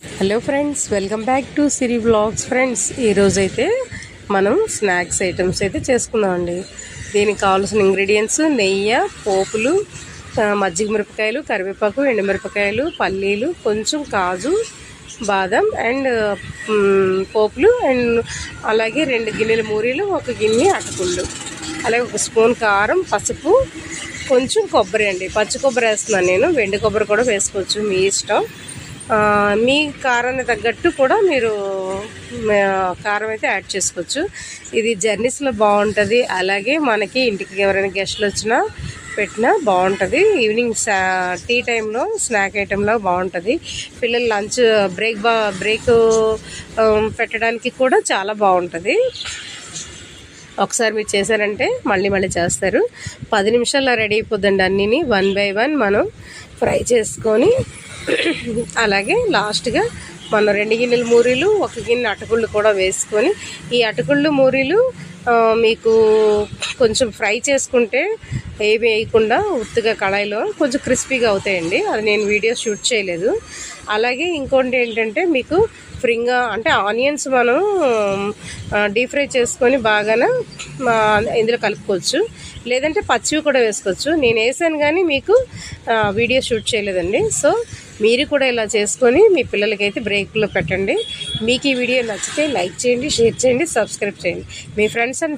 Hello friends, welcome back to Siri vlogs. Friends, ఈరోజైతే మనం snacks items అయితే చేసుకుందామండి. దీనికి కావాల్సిన ఇంగ్రీడియంట్స్ నెయ్యి, పోపులు, మజ్జిగ మిరపకాయలు, కరివేపాకు, ఎండుమిరపకాయలు, పల్లీలు, కొంచెం కాజు, బాదం అండ్ పోపులు అండ్ అలాగే 2 గిన్నెల మూరీలు, 1 గిన్నె అటుకుళ్ళు, అలాగే 1 స్పూన్ కారం, పసుపు, కొంచెం కొబ్బరి అండి. పచ్చి కొబ్బరి వేస్తున్నాను నేను, వెండి కొబ్బరి కూడా వేసుకోవచ్చు, మీ ఇష్టం. మీ కారాన్ని తగ్గట్టు కూడా మీరు కారం అయితే యాడ్ చేసుకోవచ్చు. ఇది జర్నీస్లో బాగుంటుంది, అలాగే మనకి ఇంటికి ఎవరైనా గెస్ట్లు వచ్చినా పెట్టినా బాగుంటుంది. ఈవినింగ్ టీ టైంలో స్నాక్ ఐటెంలో బాగుంటుంది. పిల్లలు లంచ్ బ్రేక్ పెట్టడానికి కూడా చాలా బాగుంటుంది. ఒకసారి మీరు చేశారంటే మళ్ళీ చేస్తారు. 10 నిమిషాల్లో రెడీ అయిపోద్దండి. అన్నీ 1 బై 1 మనం ఫ్రై చేసుకొని అలాగే లాస్ట్గా మనం 2 గిన్నెల మూరీలు, 1 గిన్నె అటుకుళ్ళు కూడా వేసుకొని, ఈ అటుకుళ్ళు మూరీలు మీకు కొంచెం ఫ్రై చేసుకుంటే ఏవి వేయకుండా ఉత్తుగా కళాయిలో కొంచెం క్రిస్పీగా అవుతాయండి. అది నేను వీడియో షూట్ చేయలేదు. అలాగే ఇంకోటి ఏంటంటే మీకు ఫ్రింగా అంటే ఆనియన్స్ మనం డీప్ ఫ్రై చేసుకొని బాగానే ఇందులో కలుపుకోవచ్చు, లేదంటే పచ్చివి కూడా వేసుకోవచ్చు. నేను వేసాను కానీ మీకు వీడియో షూట్ చేయలేదండి. సో మీరు కూడా ఇలా చేసుకొని మీ పిల్లలకైతే బ్రేక్లో పెట్టండి. మీకు ఈ వీడియో నచ్చితే లైక్ చేయండి, షేర్ చేయండి, సబ్స్క్రైబ్ చేయండి. మీ ఫ్రెండ్స్ అండ్